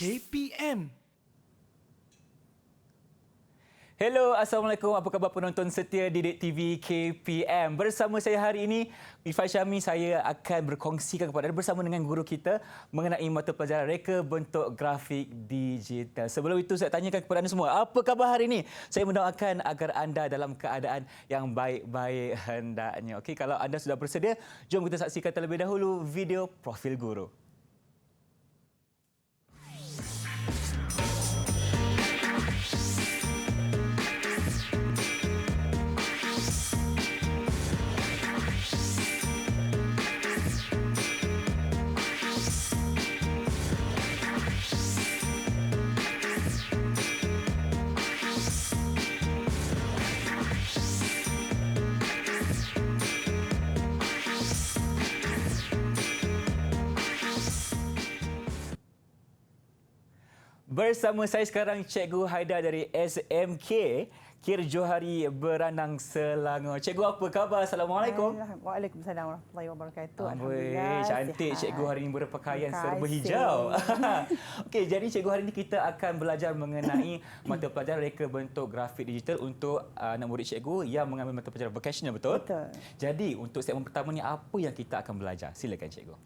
KPM. Hello, Assalamualaikum. Apa khabar penonton setia Didik TV KPM? Bersama saya hari ini, Ifan Syami, saya akan berkongsikan kepada anda bersama dengan guru kita mengenai mata pelajaran reka bentuk grafik digital. Sebelum itu, saya tanyakan kepada anda semua, apa khabar hari ini? Saya mendoakan agar anda dalam keadaan yang baik-baik hendaknya. Okey, kalau anda sudah bersedia, jom kita saksikan terlebih dahulu video profil guru. Bersama saya sekarang Cikgu Haidar dari SMK Kir Johari Beranang Selangor. Cikgu, apa khabar? Assalamualaikum. Waalaikumsalam warahmatullahi wabarakatuh. Alhamdulillah, cantik sihat. Cikgu hari ini berpakaian serba hijau. Okey, jadi cikgu hari ini kita akan belajar mengenai mata pelajaran reka bentuk grafik digital untuk anak murid cikgu yang mengambil mata pelajaran vocational, betul? Betul. Jadi, untuk segmen pertama ni apa yang kita akan belajar? Silakan cikgu.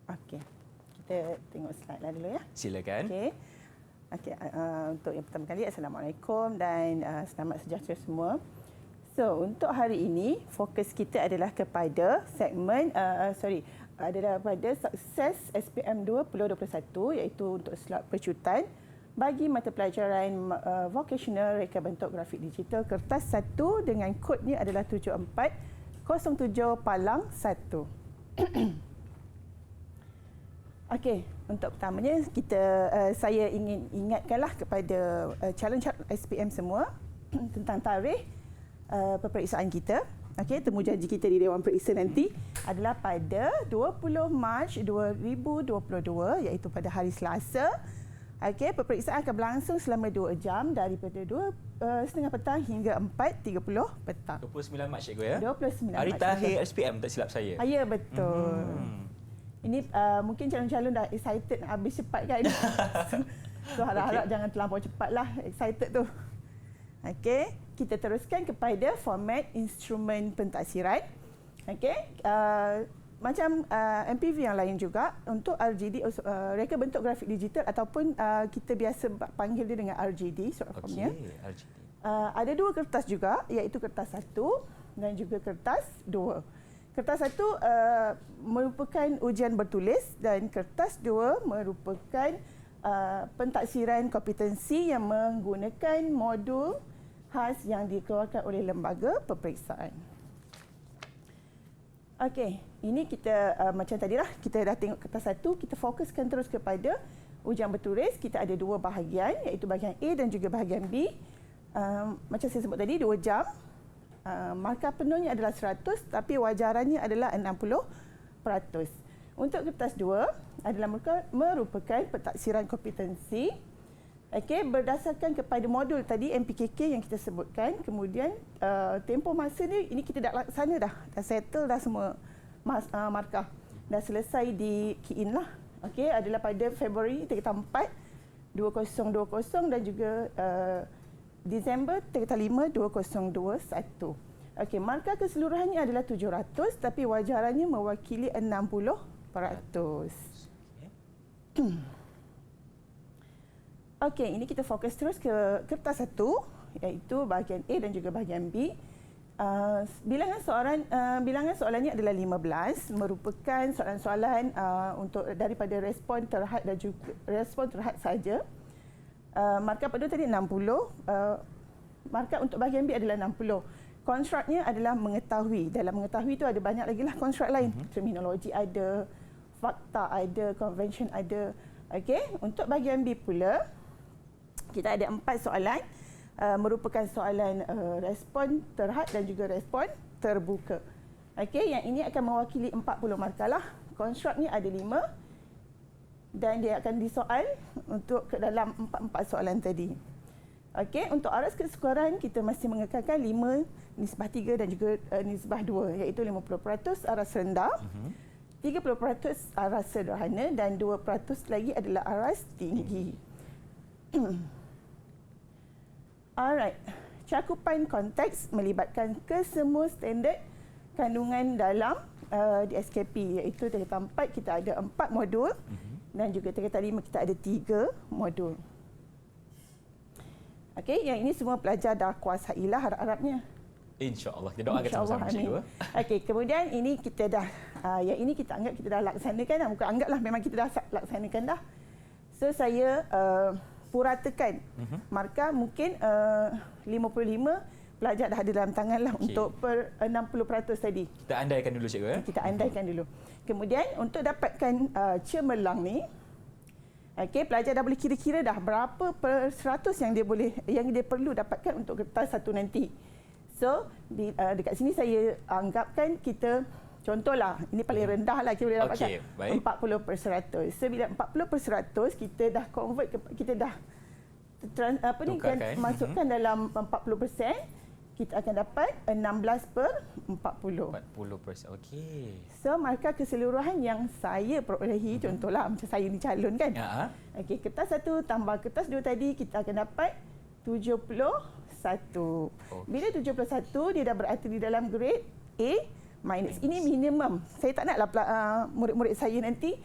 Okey. Kita tengok slide dulu ya. Silakan. Okey. Untuk yang pertama kali, Assalamualaikum dan selamat sejahtera semua. So, untuk hari ini, fokus kita adalah kepada segmen, adalah pada sukses SPM 2021, iaitu untuk slot pecutan bagi mata pelajaran vocational reka bentuk grafik digital kertas 1 dengan kodnya adalah 7407-1. Okey, untuk pertamanya saya ingin ingatkanlah kepada calon-calon SPM semua tentang tarikh peperiksaan kita. Okey, temu janji kita di Dewan Periksa nanti adalah pada 20 Mac 2022, iaitu pada hari Selasa. Okey, peperiksaan akan berlangsung selama 2 jam daripada 2:30 petang hingga 4:30 petang. 29 Mac cikgu ya? 29 Hari Mac. terakhir SPM, tak silap saya. Ya, betul. Ini mungkin calon-calon dah excited nak habis cepat kan. So harap-harap jangan terlampau cepatlah excited tu. Okey, kita teruskan kepada format instrumen pentaksiran. Okey, macam MPV yang lain juga untuk RGD, reka bentuk grafik digital ataupun kita biasa panggil dia dengan RGD, short formnya. RGD. Ada 2 kertas juga, iaitu kertas 1 dan juga kertas 2. Kertas 1 merupakan ujian bertulis dan kertas 2 merupakan pentaksiran kompetensi yang menggunakan modul khas yang dikeluarkan oleh lembaga peperiksaan. Okey, ini kita macam tadilah, kita dah tengok kertas 1, kita fokuskan terus kepada ujian bertulis. Kita ada 2 bahagian, iaitu bahagian A dan juga bahagian B. Macam saya sebut tadi, 2 jam. Markah penuhnya adalah 100, tapi wajarannya adalah 60%. Untuk kertas 2 adalah merupakan pentaksiran kompetensi. Okey, berdasarkan kepada modul tadi MPKK yang kita sebutkan. Kemudian tempoh masa ni, ini kita dah laksana dah settle dah semua markah. Dah selesai di key in lah. Okey, adalah pada Februari 4 2020 dan juga Disember 5 2021. Okey, markah keseluruhannya adalah 700, tapi wajarannya mewakili 60%. Okey, ini kita fokus terus ke kertas 1, iaitu bahagian A dan juga bahagian B. Bilangan soalannya adalah 15, merupakan soalan-soalan untuk daripada respon terhad dan juga respon terhad saja. Markah penuh tadi 60, markah untuk bahagian B adalah 60. Konstruknya adalah mengetahui. Dalam mengetahui itu ada banyak lagi lah konstruk lain. Terminologi ada, fakta ada, convention ada. Okey, untuk bahagian B pula, kita ada 4 soalan. Merupakan soalan respon terhad dan juga respon terbuka. Okey, yang ini akan mewakili 40 markah lah. Konstruknya ada 5. Dan dia akan disoal untuk ke dalam 4 soalan tadi. Okey, untuk aras kesukaran kita masih mengekalkan 5, nisbah 3 dan juga nisbah 2, iaitu 50% aras rendah, 30% aras sederhana dan 2% lagi adalah aras tinggi. Alright. Cakupan konteks melibatkan kesemua standard kandungan dalam di SKP, iaitu tingkatan 4 kita ada 4 modul dan juga tingkatan 5 kita ada 3 modul. Okey, yang ini semua pelajar dah kuasailah harap-harapnya. InsyaAllah. Kita doakan sama-sama, cikgu. Okey, kemudian ini kita dah, yang ini kita anggap kita dah laksanakan dah. Bukan anggaplah, memang kita dah laksanakan dah. So, saya puratakan markah mungkin 55 pelajar dah ada dalam tangan lah untuk per 60% tadi. Kita andaikan dulu, cikgu. Kita andaikan dulu. Kemudian, untuk dapatkan cemerlang ni, okey, pelajar dah boleh kira-kira dah berapa per 100 yang dia perlu dapatkan untuk kertas satu nanti. So, dekat sini saya anggapkan kita, contohlah, ini paling rendah lah kita boleh dapatkan, 40%. So, bila 40%, kita dah convert, kita dah masukkan dalam 40%, kita akan dapat 16/40. 40%, okey. So, markah keseluruhan yang saya perolehi, contohlah macam saya ni calon kan. Okey, kertas 1 tambah kertas 2 tadi, kita akan dapat 71. Bila 71, dia dah berada di dalam grade A minus. Ini minimum. Saya tak naklah murid-murid saya nanti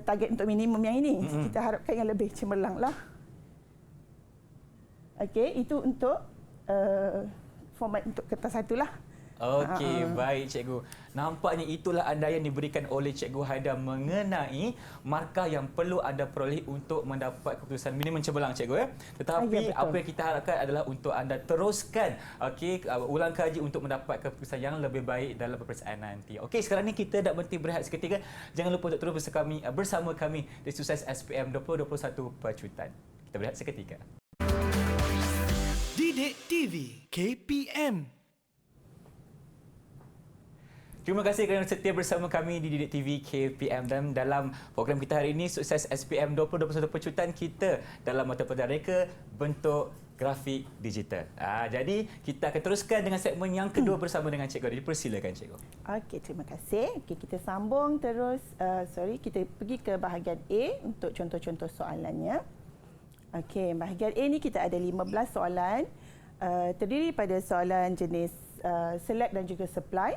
target untuk minimum yang ini. Kita harapkan yang lebih cemerlang lah. Okey, itu untuk format untuk kertas 1 lah. Okey, baik cikgu. Nampaknya itulah andaian diberikan oleh Cikgu Haida mengenai markah yang perlu anda peroleh untuk mendapat keputusan minimum cemerlang, cikgu. Tetapi apa yang kita harapkan adalah untuk anda teruskan ulang kaji untuk mendapat keputusan yang lebih baik dalam peperiksaan nanti. Okey, sekarang ni kita nak berhenti berehat seketika. Jangan lupa untuk terus bersama kami di Sukses SPM 2021 Pacutan. Kita berehat seketika. Didik TV KPM. Terima kasih kerana setia bersama kami di Didik TV KPM, dan dalam program kita hari ini Sukses SPM 2021 Pacutan, kita dalam mata pelajaran reka bentuk grafik digital. Jadi kita akan teruskan dengan segmen yang kedua bersama dengan Cikgu. Dipersilakan, Cikgu. Okey, terima kasih. Okey, kita sambung terus. Kita pergi ke bahagian A untuk contoh-contoh soalannya. Okey, bahagian A ni kita ada 15 soalan. Terdiri pada soalan jenis select dan juga supply.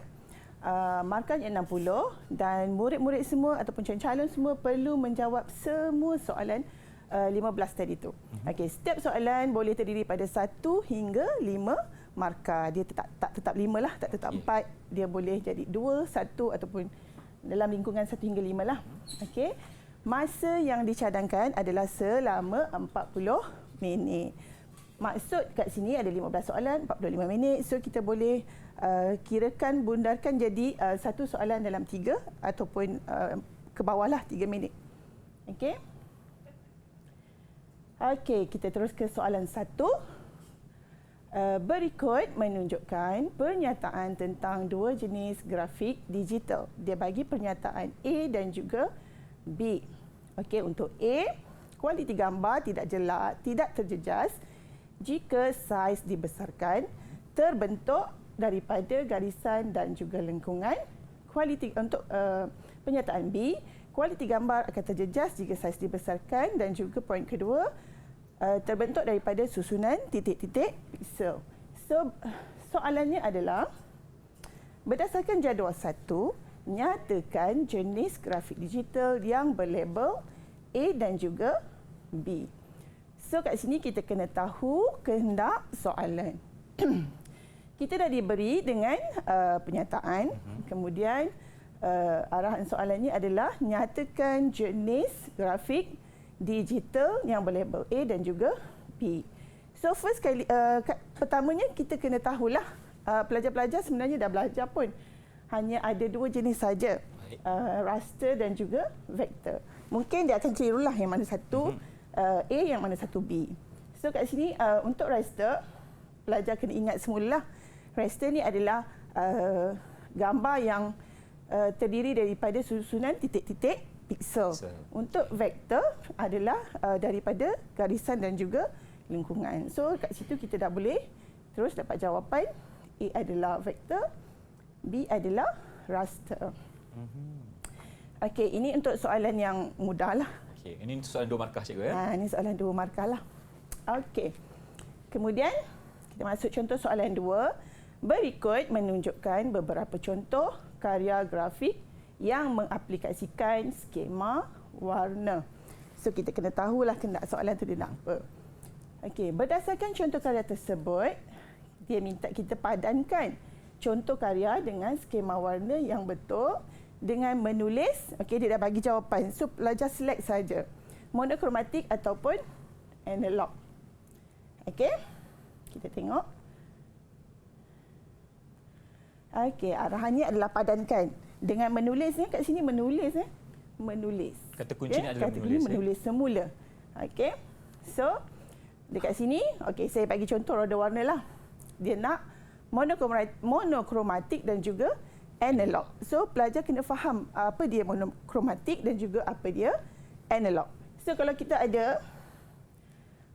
Markahnya 60 dan murid-murid semua ataupun calon semua perlu menjawab semua soalan 15 tadi tu. Okey, setiap soalan boleh terdiri pada 1 hingga 5 markah. Dia tak tetap 5 lah, tak tetap 4. Dia boleh jadi 2, 1 ataupun dalam lingkungan 1 hingga 5 lah. Okey. Masa yang dicadangkan adalah selama 40 minit. Maksud kat sini ada 15 soalan, 45 minit. So kita boleh kirakan, bundarkan jadi satu soalan dalam 3 ataupun ke bawahlah 3 minit. Okey. Okey, kita terus ke soalan 1. Berikut menunjukkan pernyataan tentang dua jenis grafik digital. Dia bagi pernyataan A dan juga B. Okey, untuk A, kualiti gambar tidak jelak, tidak terjejas jika saiz dibesarkan, terbentuk daripada garisan dan juga lengkungan. Kualiti untuk pernyataan B, kualiti gambar akan terjejas jika saiz dibesarkan, dan juga poin kedua, terbentuk daripada susunan titik-titik piksel. So, soalannya adalah, berdasarkan jadual 1, nyatakan jenis grafik digital yang berlabel A dan juga B. So, kat sini kita kena tahu kehendak soalan. Kita dah diberi dengan pernyataan, kemudian arahan soalannya adalah nyatakan jenis grafik digital yang berlabel A dan juga B. So first kali, pertamanya kita kena tahulah, pelajar-pelajar sebenarnya dah belajar pun, hanya ada dua jenis saja, raster dan juga vektor. Mungkin dia akan kelirulah yang mana satu A, yang mana satu B. So kat sini untuk raster, pelajar kena ingat semula, raster ni adalah gambar yang terdiri daripada susunan titik-titik piksel. Untuk vektor adalah daripada garisan dan juga lingkungan. So kat situ kita dah boleh terus dapat jawapan. A adalah vektor, B adalah raster. Okey, ini untuk soalan yang mudah lah. Okey, ini soalan 2 markah cikgu ya. Ini soalan 2 markah lah. Okey. Kemudian kita masuk contoh soalan 2. Berikut menunjukkan beberapa contoh karya grafik yang mengaplikasikan skema warna. So kita kena tahulah kena soalan tu dia nak apa. Okey, berdasarkan contoh karya tersebut, dia minta kita padankan contoh karya dengan skema warna yang betul dengan menulis. Okey, dia dah bagi jawapan. So pelajar select saja. Monokromatik ataupun analog. Okey. Kita tengok. Okey, arahannya adalah padankan dengan menulis kat sini menulis menulis. Kata kuncinya adalah kata menulis. Menulis semula. Okey. So dekat sini, okey saya bagi contoh roda warna lah. Dia nak monokromatik dan juga analog. So pelajar kena faham apa dia monokromatik dan juga apa dia analog. So kalau kita ada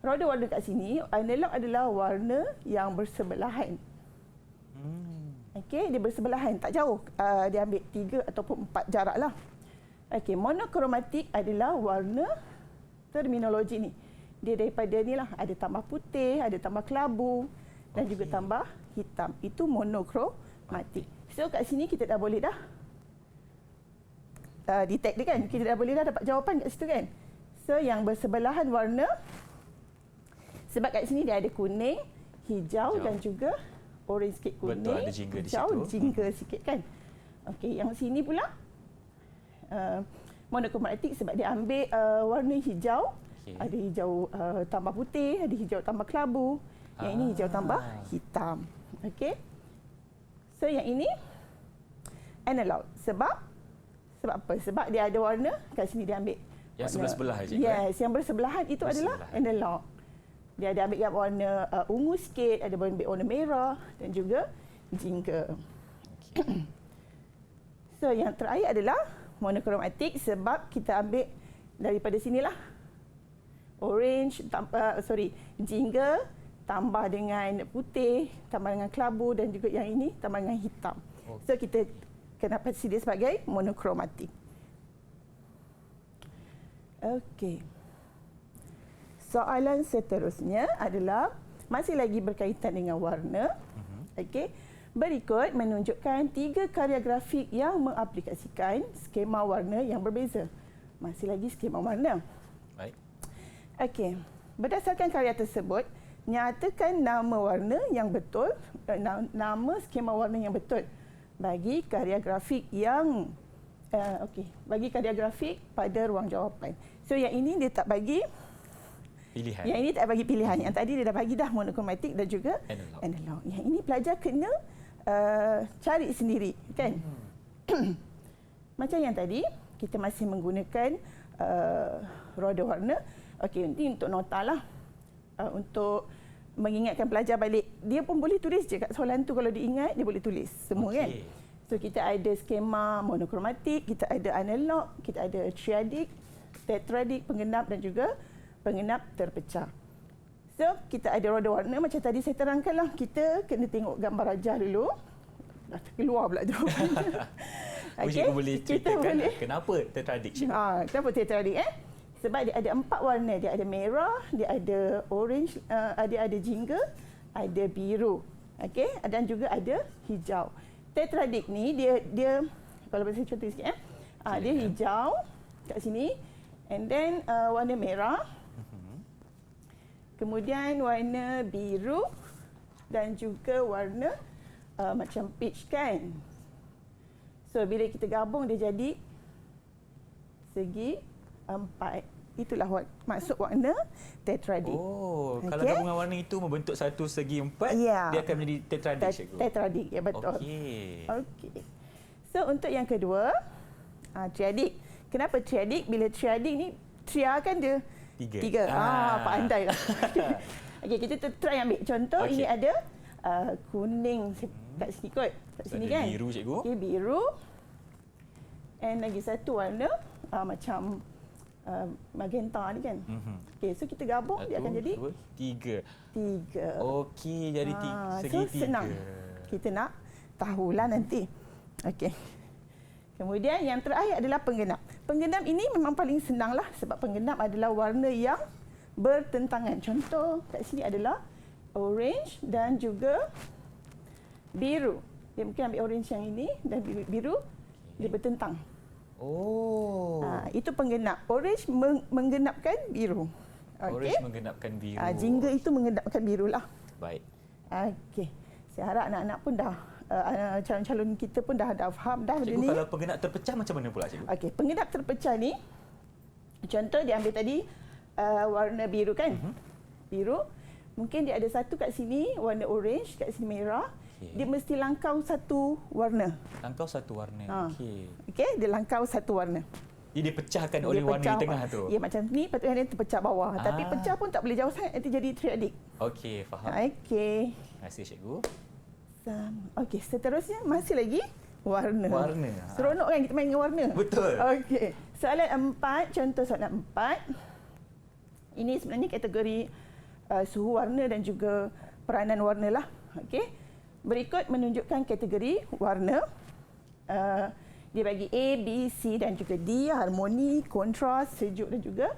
roda warna kat sini, analog adalah warna yang bersebelahan. Okey, dia bersebelahan, tak jauh. Dia ambil 3 ataupun 4 jarak lah. Okey, monokromatik adalah warna, terminologi ni. Dia daripada ni lah, ada tambah putih, ada tambah kelabu dan juga tambah hitam. Itu monokromatik. So kat sini kita dah boleh dah detect dia kan. Kita dah boleh dah dapat jawapan kat situ kan. So yang bersebelahan warna, sebab kat sini dia ada kuning, hijau dan juga orange sikit, kuning, betul, ada jingga hijau, di situ. jingga sikit kan. Okey, yang sini pula monokromatik sebab dia ambil warna hijau. Okay. Ada hijau tambah putih, ada hijau tambah kelabu. Yang ini hijau tambah hitam. Okey. So yang ini analog. Sebab apa? Sebab dia ada warna, kat sini dia ambil yang sebelah-sebelah aja. Yes, yang bersebelahan itu adalah analog. Dia ada ambil warna ungu sikit, ada ambil warna merah dan juga jingga. Okay. So yang terakhir adalah monokromatik sebab kita ambil daripada sinilah. Orange, jingga tambah dengan putih, tambah dengan kelabu dan juga yang ini tambah dengan hitam. Okay. So kita kena pasti dia sebagai monokromatik. Okey. Soalan seterusnya adalah masih lagi berkaitan dengan warna. Okey. Berikut menunjukkan 3 karya grafik yang mengaplikasikan skema warna yang berbeza. Masih lagi skema warna. Baik. Okey. Berdasarkan karya tersebut, nyatakan nama warna yang betul, nama skema warna yang betul bagi karya grafik yang bagi karya grafik pada ruang jawapan. So yang ini dia tak bagi pilihan. Yang ini tak bagi pilihan. Yang tadi dia dah bagi dah monokromatik dan juga analog. Yang ini pelajar kena cari sendiri, kan? Macam yang tadi, kita masih menggunakan roda warna. Okey, ini untuk nota lah. Untuk mengingatkan pelajar balik. Dia pun boleh tulis je kat soalan tu, kalau diingat, dia boleh tulis semua, kan? So, kita ada skema monokromatik, kita ada analog, kita ada triadic, tetradik, pengenap dan juga pengenap terpecah. So, kita ada roda warna macam tadi saya terangkanlah. Kita kena tengok gambar rajah dulu. Dah terkeluar pula tu. Okey, boleh ceritakan kenapa tetradik? Kenapa tetradik? Sebab dia ada 4 warna. Dia ada merah, dia ada orange, dia ada jingga, ada biru. Okey, dan juga ada hijau. Tetradik ni dia kalau saya contoh sikit dia hijau kat sini, and then warna merah. Kemudian warna biru dan juga warna macam peach, kan. So bila kita gabung dia jadi segi 4. Itulah maksud warna tetradik. Oh, kalau gabungan warna itu membentuk satu segi 4, dia akan menjadi tetradik, cikgu. Tetradik, ya betul. Okey. So untuk yang kedua, triadik. Kenapa triadik? Bila triadik ni, tria kan dia 3. Pandai lah. Okey, kita try ambil contoh. Ini ada kuning kat sini kot. Kat sini kan. Biru, cikgu. Okey, biru. And lagi satu warna macam magenta ni, kan. Okey, so kita gabung, dia akan jadi 3. Okey, jadi segi 3. Senang. Kita nak tahulah nanti. Okey. Kemudian yang terakhir adalah penggenap. Penggenap ini memang paling senanglah sebab penggenap adalah warna yang bertentangan. Contoh kat sini adalah orange dan juga biru. Dia mungkin ambil orange yang ini dan biru dia bertentang. Oh. Itu penggenap. Orange menggenapkan biru. Orange menggenapkan biru. Jingga itu menggenapkan biru lah. Baik. Okey. Saya harap anak-anak pun dah calon-calon kita pun dah faham dah benda Cikgu, ni. kalau penggenap terpecah macam mana pula, cikgu? Okey, penggenap terpecah ni contoh dia ambil tadi warna biru kan? Biru. Mungkin dia ada satu kat sini warna orange, kat sini merah. Dia mesti langkau satu warna. Langkau satu warna. Okey. Okey, dia langkau satu warna. Dia dipecahkan oleh warna di tengah tu. Ya, macam ni patutnya dia terpecah bawah. Tapi pecah pun tak boleh jauh sangat, nanti jadi triadik. Okey, faham. Okey. Terima kasih, cikgu. Okey, seterusnya masih lagi warna. Warna. Seronok kan kita main dengan warna? Betul. Okey. Soalan 4, contoh soalan 4. Ini sebenarnya kategori suhu warna dan juga peranan warna lah. Okey. Berikut menunjukkan kategori warna. Dia bagi A, B, C dan juga D, harmoni, kontras, sejuk dan juga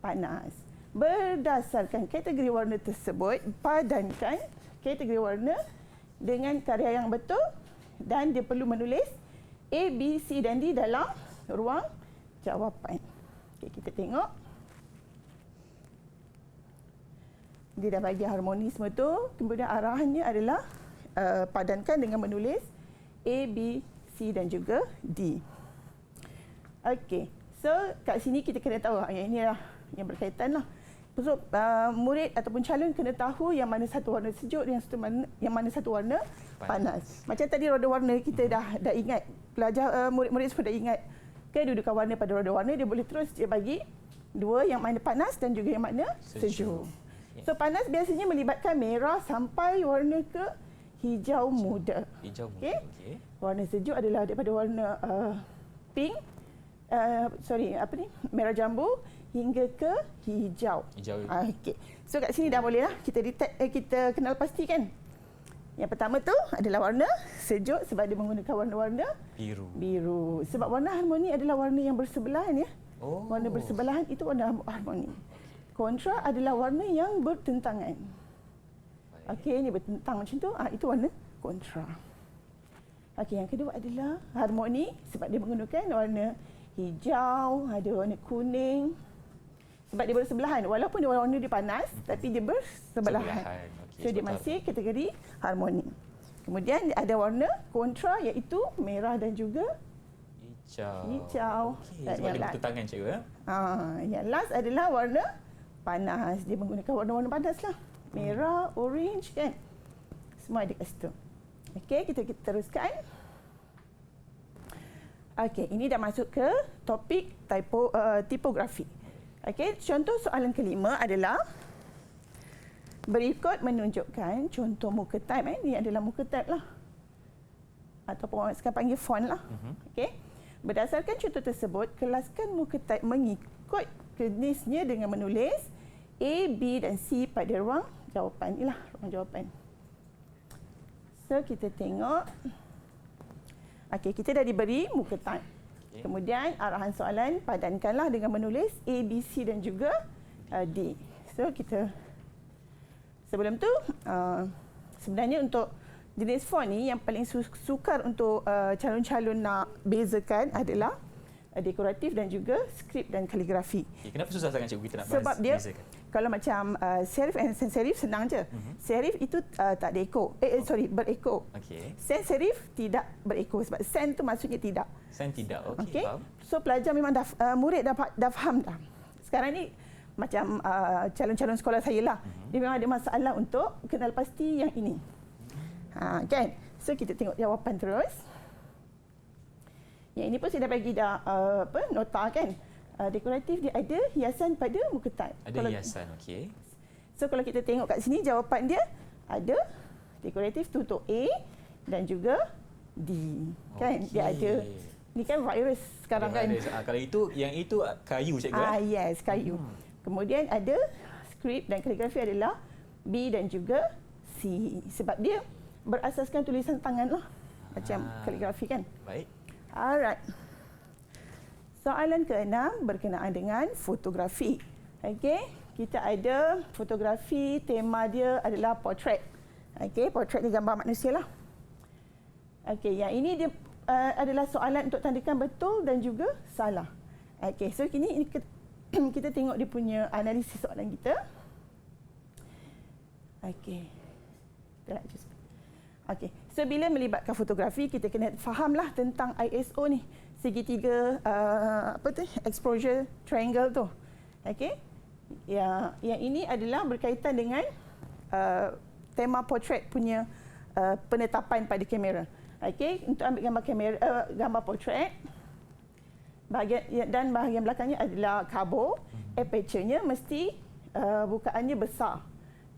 panas. Berdasarkan kategori warna tersebut, padankan kategori warna dengan karya yang betul dan dia perlu menulis A, B, C dan D dalam ruang jawapan. Okey, kita tengok. Dia dah bagi harmoni semua tu, kemudian arahannya adalah padankan dengan menulis A, B, C dan juga D. Okey, so kat sini kita kena tahu yang inilah yang berkaitan lah. So, murid ataupun calon kena tahu yang mana satu warna sejuk dan yang mana satu warna panas. Macam tadi roda warna kita dah ingat, pelajar murid-murid semua dah ingat kedudukan warna pada roda warna, dia boleh terus dia bagi dua, yang mana panas dan juga yang mana sejuk. So panas biasanya melibatkan merah sampai warna ke hijau muda. Hijau muda. Okey. Warna sejuk adalah daripada warna pink, merah jambu hingga ke hijau. Okey. So kat sini dah boleh lah kita detect, kita kenal pasti kan. Yang pertama tu adalah warna sejuk sebab dia menggunakan warna-warna biru. Sebab warna harmoni adalah warna yang bersebelahan ya. Warna bersebelahan itu warna harmoni. Kontra adalah warna yang bertentangan. Okey, ini bertentang macam tu. Itu warna kontra. Okey, yang kedua adalah harmoni sebab dia menggunakan warna hijau, ada warna kuning. Sebab dia bersebelahan. Walaupun warna dia panas, tapi dia bersebelahan. Okay, so, dia masih kategori harmoni. Kemudian ada warna kontra iaitu merah dan juga hijau. Okay, sebab dia bertentangan, cikgu ya? Yang last adalah warna panas. Dia menggunakan warna-warna panas lah. Merah, orange kan. Semua ada kat situ. Okey, kita teruskan. Okey, ini dah masuk ke topik tipografi. Okey, contoh soalan kelima adalah berikut menunjukkan contoh muka type. Ini adalah muka type lah. Ataupun orang sekarang panggil font lah. Okey. Berdasarkan contoh tersebut, kelaskan muka type mengikut jenisnya dengan menulis A, B dan C pada ruang jawapan. Inilah ruang jawapan. So, kita tengok. Okey, kita dah diberi muka type. Kemudian arahan soalan padankanlah dengan menulis A, B, C dan juga D. So kita sebelum tu sebenarnya untuk jenis font ni yang paling sukar untuk calon-calon nak bezakan adalah dekoratif dan juga skrip dan kaligrafi. Kenapa susah sangat cikgu kita nak Sebab dia bezakan? Kalau macam serif dan sans serif senang je. Serif itu tak ada ekor. Berekor. Okey. Sans serif tidak berekor sebab sans tu maksudnya tidak. Sans tidak. Okey. Faham. So pelajar memang murid dah faham dah. Sekarang ni macam calon-calon sekolah saya lah. Dia memang ada masalah untuk kenal pasti yang ini. Kan? So kita tengok jawapan terus. Yang ini pun saya dah bagi nota kan. Dekoratif dia ada hiasan pada muka type. Ada hiasan, okey. So kalau kita tengok kat sini jawapan dia ada dekoratif tu untuk A dan juga D. Kan? Dia ada. Ni kan virus sekarang kan. Kalau yang itu kayu cikgu Yes, kayu. Kemudian ada skrip dan kaligrafi adalah B dan juga C. Sebab dia berasaskan tulisan tangan lah. Macam kaligrafi kan. Baik. Alright. Soalan ke-6 berkenaan dengan fotografi. Okey, kita ada fotografi, tema dia adalah portrait. Okey, portrait ni gambar manusia lah. Okey, yang ini dia adalah soalan untuk tandakan betul dan juga salah. Okey, so kini kita tengok dia punya analisis soalan kita. Okey. Kita lanjut. Okey, so bila melibatkan fotografi, kita kena fahamlah tentang ISO ni. Segitiga exposure triangle tu. Okey. Yang ini adalah berkaitan dengan tema portrait punya penetapan pada kamera. Okey, untuk ambil gambar portrait, bahagian belakangnya adalah carbo, aperture-nya mesti bukaannya besar.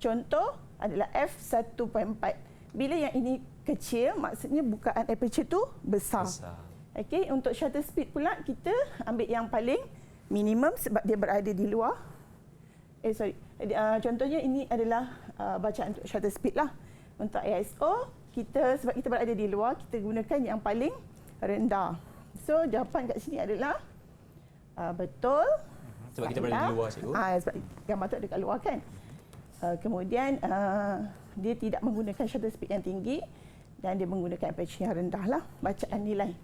Contoh adalah f1.4. Bila yang ini kecil, maksudnya bukaan aperture tu besar. Okey, untuk shutter speed pula kita ambil yang paling minimum sebab dia berada di luar. Contohnya ini adalah bacaan untuk shutter speed lah. Untuk ISO, sebab kita berada di luar, kita gunakan yang paling rendah. So, jawapan kat sini adalah betul. Sebab kita berada di luar, cikgu. Sebab gambar tu ada kat luar kan. Kemudian, dia tidak menggunakan shutter speed yang tinggi dan dia menggunakan aperture yang rendah lah, bacaan nilai.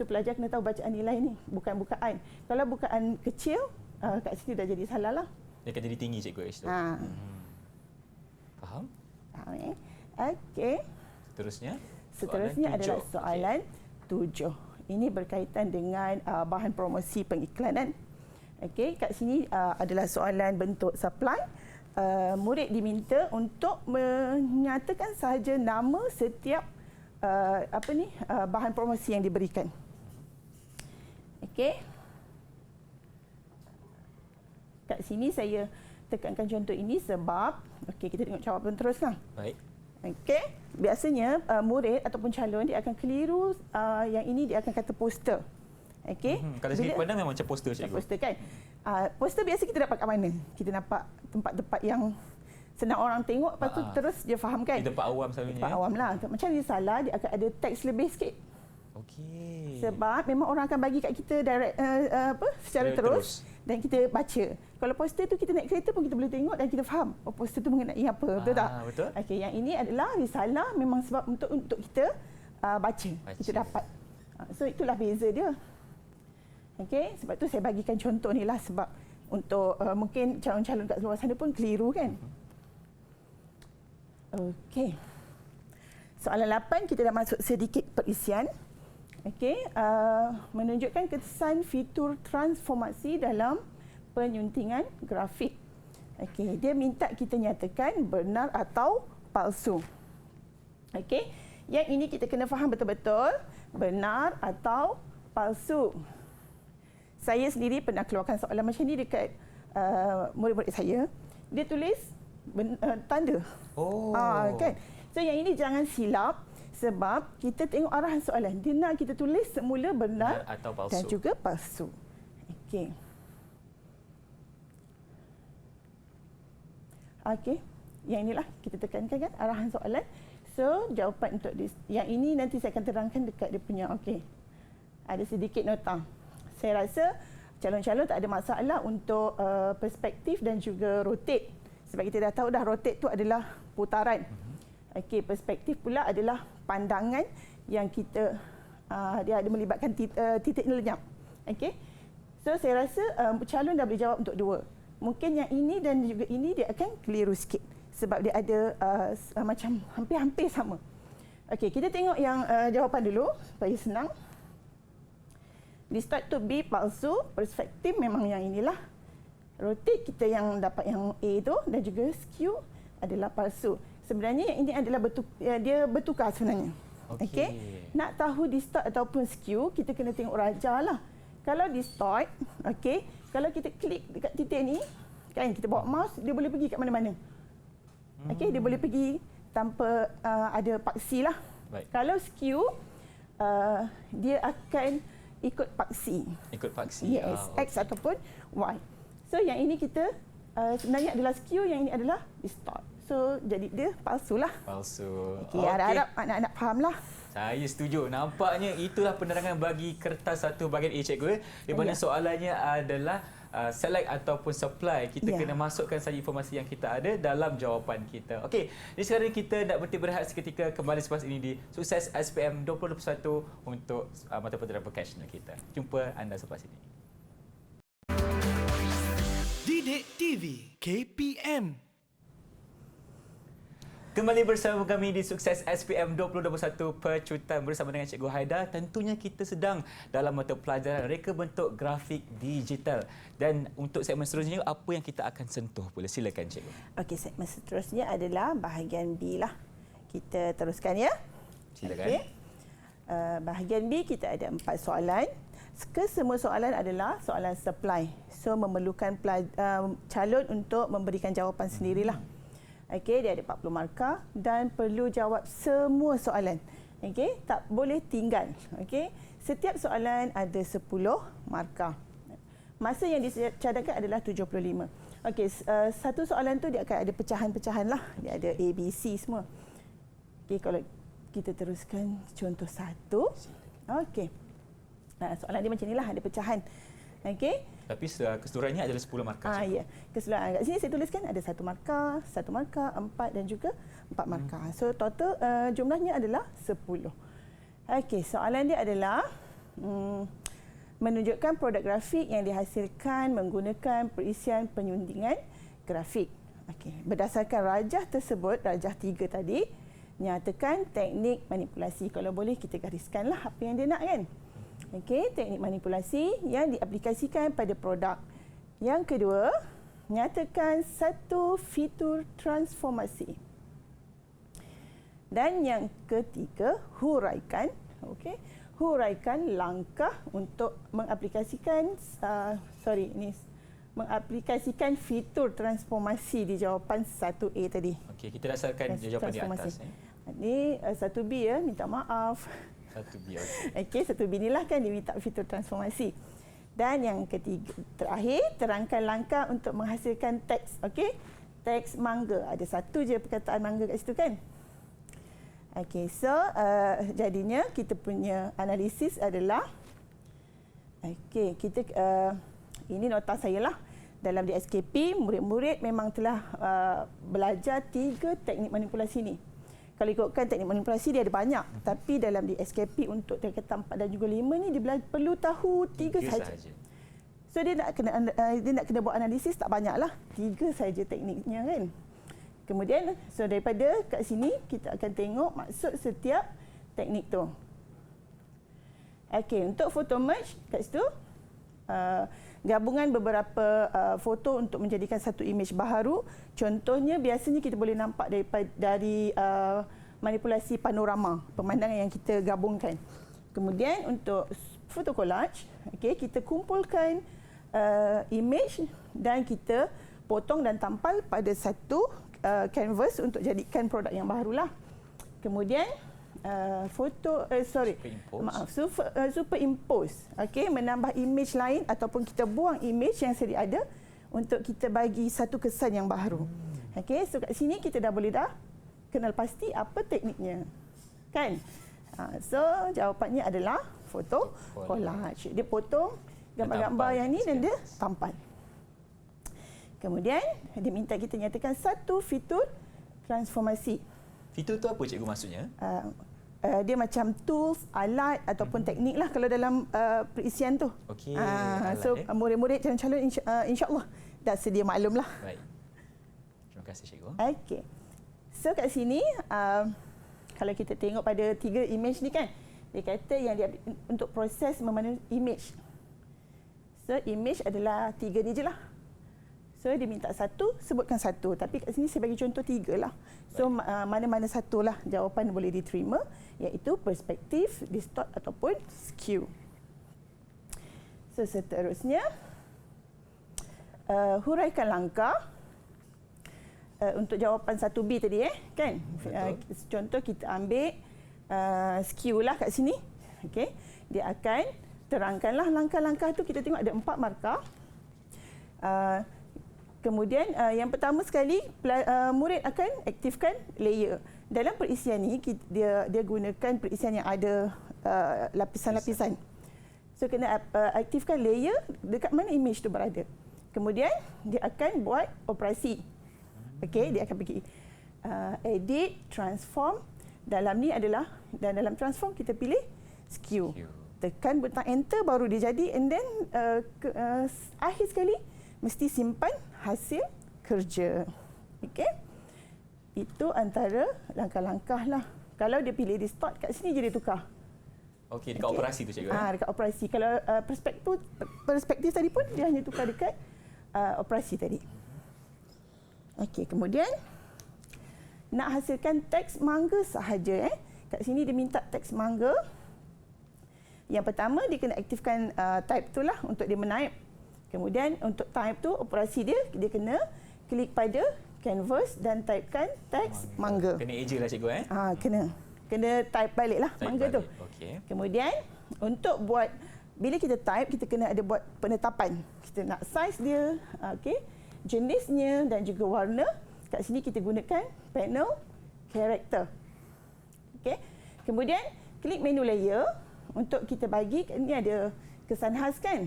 So, pelajar kena tahu bacaan nilai ni, bukan bukaan. Kalau bukaan kecil, kat sini dah jadi salah lah. Dia akan jadi tinggi, cikgu H tu. Faham? Faham Okey. Seterusnya adalah soalan 7. Ini berkaitan dengan bahan promosi pengiklanan. Okey, kat sini adalah soalan bentuk supply. Murid diminta untuk menyatakan sahaja nama setiap bahan promosi yang diberikan. Okey. Kat sini saya tekankan contoh ini sebab kita tengok jawapan teruslah. Baik. Okey, biasanya murid ataupun calon dia akan keliru, yang ini dia akan kata poster. Okey. Kalau segi pandang memang macam poster, cikgu. Poster kan. Poster biasa kita dapat kat mana? Kita dapat tempat-tempat yang senang orang tengok, lepas tu terus dia faham kan? Di tempat awam selalunya. Tempat awam lah. Macam risalah, dia akan ada teks lebih sikit. Okey. Sebab memang orang akan bagi kat kita direct secara terus dan kita baca. Kalau poster tu kita naik kereta pun kita boleh tengok dan kita faham. Oh, poster tu mengenai apa, betul tak? Betul. Okey, yang ini adalah risalah memang sebab untuk kita baca. Kita dapat. So itulah beza dia. Okey, sebab tu saya bagikan contoh ni lah sebab untuk mungkin calon-calon kat luar sana pun keliru kan. Okey. Soalan 8 kita dah masuk sedikit perisian. Okey, menunjukkan kesan fitur transformasi dalam penyuntingan grafik. Okey, dia minta kita nyatakan benar atau palsu. Okey, yang ini kita kena faham betul-betul benar atau palsu. Saya sendiri pernah keluarkan soalan macam ni dekat murid-murid saya. Dia tulis tanda. Kan? So yang ini jangan silap sebab kita tengok arahan soalan. Dia nak kita tulis semula benar atau palsu dan juga palsu. Okey. Okey. Yang inilah kita tekankan kan arahan soalan. So jawapan untuk yang ini nanti saya akan terangkan dekat dia punya. Okey. Ada sedikit nota. Saya rasa calon-calon tak ada masalah untuk perspektif dan juga rotate. Sebab kita dah tahu dah rotate tu adalah putaran. Okey, perspektif pula adalah pandangan yang kita dia ada melibatkan titik lenyap. Okey. So saya rasa calon dah boleh jawab untuk dua. Mungkin yang ini dan juga ini dia akan keliru sikit sebab dia ada macam hampir-hampir sama. Okey, kita tengok yang jawapan dulu supaya senang. Distort to be palsu, perspektif memang yang inilah. Rotate kita yang dapat yang A tu dan juga skew adalah palsu. Sebenarnya yang ini adalah dia bertukar sebenarnya. Okey. Nak tahu distort ataupun skew, kita kena tengok raja lah. Kalau distort, okey, kalau kita klik dekat titik ni, kan kita bawa mouse, dia boleh pergi kat mana-mana. Okey, dia boleh pergi tanpa ada paksi lah. Baik. Kalau skew, dia akan ikut paksi. Ikut paksi. Yes, X ataupun Y. So yang ini kita sebenarnya adalah skew, yang ini adalah distort. So jadi dia palsu lah. Palsu. Okey, harap anak-anak fahamlah. Saya setuju. Nampaknya itulah penerangan bagi kertas satu bahagian A, cikgu. Di mana soalannya adalah select ataupun supply. Kita kena masukkan saja informasi yang kita ada dalam jawapan kita. Okey, jadi sekarang kita nak berhenti berehat seketika, kembali selepas ini di Sukses SPM 2021 untuk mata pelajaran vocational kita. Jumpa anda selepas ini. Didik TV KPM. Kembali bersama kami di Sukses SPM 2021 Pecutan bersama dengan Cikgu Haida. Tentunya kita sedang dalam mata pelajaran reka bentuk grafik digital. Dan untuk segmen seterusnya, apa yang kita akan sentuh pula? Silakan Cikgu. Okey, segmen seterusnya adalah bahagian B lah. Kita teruskan ya. Silakan. Okay. Bahagian B kita ada 4 soalan. Kesemua soalan adalah soalan supply. So memerlukan calon untuk memberikan jawapan sendirilah. Okey, dia ada 40 markah dan perlu jawab semua soalan. Okey, tak boleh tinggal. Okey, setiap soalan ada 10 markah. Masa yang dicadangkan adalah 75. Okey, satu soalan tu dia akan ada pecahan-pecahan lah. Dia ada A, B, C semua. Okey, kalau kita teruskan contoh 1. Okey. Soalan dia macam inilah, ada pecahan. Okey. Tapi keseluruhannya adalah 10 markah. Ya. Keseluruhan kat sini saya tuliskan ada 1 markah, 4 dan juga 4 markah. So total jumlahnya adalah 10. Okey, soalan dia adalah menunjukkan produk grafik yang dihasilkan menggunakan perisian penyuntingan grafik. Okey, berdasarkan rajah tersebut, rajah 3 tadi, nyatakan teknik manipulasi. Kalau boleh kita gariskanlah apa yang dia nak kan. Okey, teknik manipulasi yang diaplikasikan pada produk. Yang kedua, nyatakan satu fitur transformasi. Dan yang ketiga, huraikan, okey, huraikan langkah untuk mengaplikasikan mengaplikasikan fitur transformasi di jawapan 1A tadi. Okey, kita dasarkan jawapan di atas. Ini 1B ya, minta maaf. 1B. Okey, 1B inilah kan dia minta fitur transformasi. Dan yang ketiga, terakhir, terangkan langkah untuk menghasilkan teks. Okey, teks mangga. Ada satu je perkataan mangga kat situ kan. Okey, so jadinya kita punya analisis adalah, okey, kita ini nota saya lah. Dalam di SKP, murid-murid memang telah belajar 3 teknik manipulasi ni. Kalau ikutkan teknik manipulasi dia ada banyak, tapi dalam di SKP untuk tingkatan 4 dan juga 5 ni dia perlu tahu 3 saja. So dia nak kena buat analisis tak banyaklah, 3 saja tekniknya kan. Kemudian so daripada kat sini kita akan tengok maksud setiap teknik tu. Okey, untuk photo merge kat situ gabungan beberapa foto untuk menjadikan satu imej baharu. Contohnya biasanya kita boleh nampak dari manipulasi panorama, pemandangan yang kita gabungkan. Kemudian untuk foto collage, okey, kita kumpulkan imej dan kita potong dan tampal pada satu canvas untuk jadikan produk yang barulah. Kemudian superimpose, okey, menambah imej lain ataupun kita buang imej yang sedia ada untuk kita bagi satu kesan yang baru. Okey, so kat sini kita dah boleh kenal pasti apa tekniknya. Kan? So jawapannya adalah foto collage. Dia potong gambar-gambar yang ni dan dia tampal. Kemudian dia minta kita nyatakan satu fitur transformasi. Fitur tu apa cikgu maksudnya? Dia macam tools, alat ataupun teknik lah kalau dalam perisian tu. Okey. So murid-murid calon-calon insya-Allah dah sedia maklum lah. Baik. Terima kasih cikgu. Okey. So kat sini kalau kita tengok pada 3 imej ni kan, dia kata yang dia untuk proses memandu imej. So imej adalah 3 ni je lah. So dia minta satu, sebutkan satu. Tapi kat sini saya bagi contoh 3 lah. So mana-mana satu lah jawapan boleh diterima, iaitu perspektif, distort ataupun skew. So seterusnya, huraikan langkah untuk jawapan 1B tadi kan. Contoh kita ambil skew lah kat sini. Okey, dia akan terangkanlah langkah-langkah tu. Kita tengok ada 4 markah. Kemudian yang pertama sekali murid akan aktifkan layer Dalam perisian ni dia gunakan perisian yang ada lapisan-lapisan. So kena aktifkan layer dekat mana image tu berada. Kemudian dia akan buat operasi. Okey, dia akan pergi edit, transform. Dalam ni adalah, dan dalam transform kita pilih skew. Tekan butang enter baru dia jadi, and then akhir sekali mesti simpan hasil kerja. Okey. Itu antara langkah-langkah lah. Kalau dia pilih distort, kat sini je dia tukar. Okey, dekat operasi tu cikgu. Dekat operasi. Kalau perspektif tadi pun dia hanya tukar dekat operasi tadi. Okey, kemudian nak hasilkan teks mangga sahaja. Kat sini dia minta teks mangga. Yang pertama dia kena aktifkan type tu lah untuk dia menaip. Kemudian untuk type tu, operasi dia kena klik pada canvas dan typekan teks mangga. Kena eja lah cikgu Kena type balik lah mangga tu. Okey. Kemudian untuk buat, bila kita type kita kena ada buat penetapan. Kita nak size dia, okey, jenisnya dan juga warna. Kat sini kita gunakan panel character. Okey. Kemudian klik menu layer untuk kita bagi, ni ada kesan khas kan?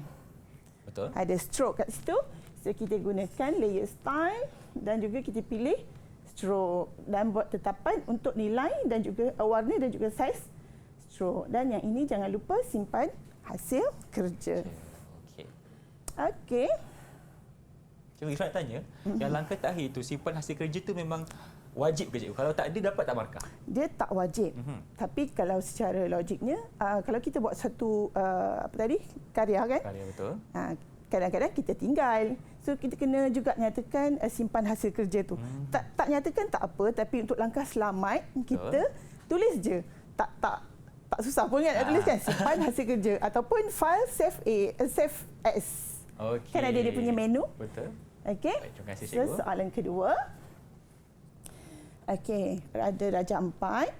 Betul. Ada stroke kat situ. So kita gunakan layer style dan juga kita pilih stroke dan buat tetapan untuk nilai dan juga warna dan juga saiz stroke. Dan yang ini jangan lupa simpan hasil kerja. Okey. Cikgu Ifrat tanya, yang langkah terakhir tu simpan hasil kerja tu memang wajib ke cikgu? Kalau tak ada dapat tak markah? Dia tak wajib. Tapi kalau secara logiknya, kalau kita buat satu karya kan? Karya betul. Kadang-kadang kita tinggal. So kita kena juga nyatakan simpan hasil kerja tu. Tak nyatakan tak apa, tapi untuk langkah selamat kita tulis je. Tak susah pun kan nak tulis kan, simpan hasil kerja ataupun file save as. Okey. Kan ada dia punya menu. Betul. Okey. Terima kasih So, cikgu. soalan kedua. Okey, ada darjah 4.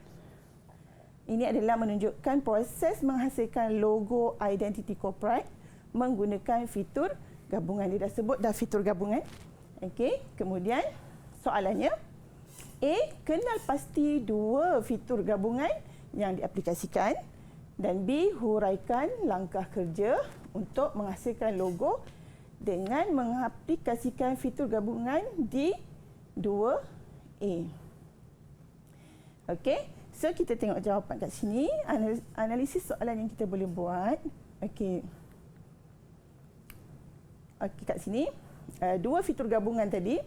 Ini adalah menunjukkan proses menghasilkan logo identiti corporate menggunakan fitur gabungan. Dia dah sebut dah fitur gabungan. Okey, kemudian soalannya, A, kenal pasti dua fitur gabungan yang diaplikasikan, dan B, huraikan langkah kerja untuk menghasilkan logo dengan mengaplikasikan fitur gabungan di 2A. Okey, so kita tengok jawapan kat sini, analisis soalan yang kita boleh buat. Okey. Okey, kat sini dua fitur gabungan tadi,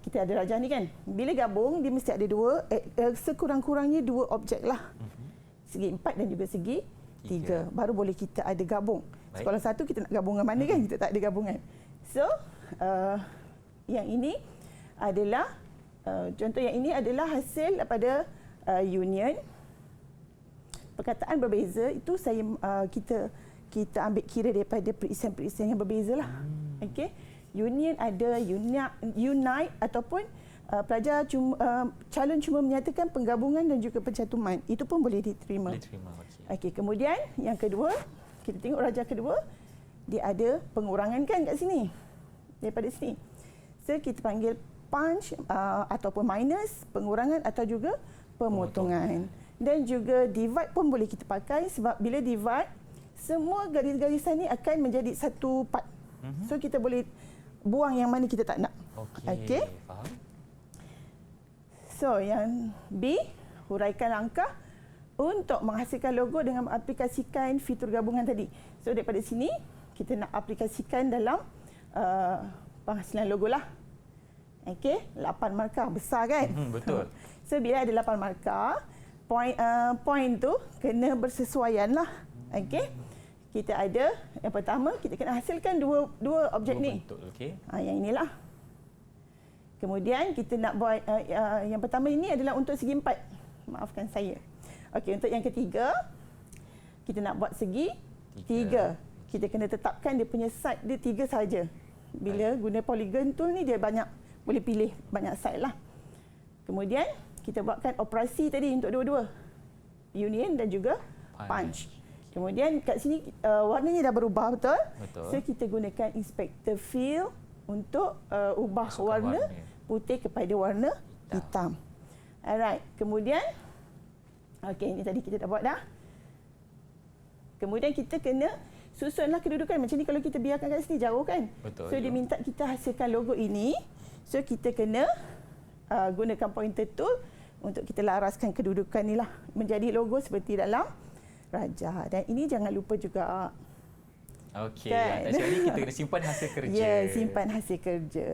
kita ada rajah ni kan. Bila gabung dia mesti ada dua, sekurang-kurangnya dua objek lah. Segi 4 dan juga segi 3. Baru boleh kita ada gabung. Baik. Sekolah 1 kita nak gabung dengan mana kan? Kita tak ada gabungan. So, yang ini adalah contoh yang ini adalah hasil daripada union. Perkataan berbeza itu kita ambil kira daripada perisian-perisian yang berbeza lah. Okey. Union ada unite ataupun pelajar calon cuma menyatakan penggabungan dan juga pencantuman. Itu pun boleh diterima. Okey, kemudian yang kedua, kita tengok rajah kedua, dia ada pengurangan kan kat sini. Daripada sini. So kita panggil punch ataupun minus, pengurangan atau juga pemotongan. Dan juga divide pun boleh kita pakai sebab bila divide, semua garis-garisan ni akan menjadi satu part. So kita boleh buang yang mana kita tak nak. Okey. Faham. So yang B, huraikan langkah untuk menghasilkan logo dengan mengaplikasikan fitur gabungan tadi. So daripada sini kita nak aplikasikan dalam penghasilan logo lah. Okey, 8 markah besar kan? Betul. So bila ada 8 markah, point tu kena bersesuaian lah. Okey. Kita ada yang pertama, kita kena hasilkan dua objek ni. Bentuk, okey. Yang inilah. Kemudian kita nak buat yang pertama ini adalah untuk segi 4. Maafkan saya. Okey, untuk yang ketiga kita nak buat segi 3. Kita kena tetapkan dia punya side dia 3 saja. Bila guna polygon tool ni dia banyak, boleh pilih banyak side lah. Kemudian kita buatkan operasi tadi untuk dua-dua. Union dan juga punch. Kemudian kat sini warnanya dah berubah, betul? So kita gunakan inspector fill untuk ubah warna putih kepada warna hitam. Alright. Kemudian, okey, ini tadi kita dah buat dah. Kemudian kita kena susunlah kedudukan. Macam ni kalau kita biarkan kat sini jauh kan. Betul. So dia minta kita hasilkan logo ini. So kita kena gunakan pointer tool untuk kita laraskan kedudukan ni lah. Menjadi logo seperti dalam Raja. Dan ini jangan lupa juga. Okey. Kan? Tak sekali kita kena simpan hasil kerja. Ya, simpan hasil kerja.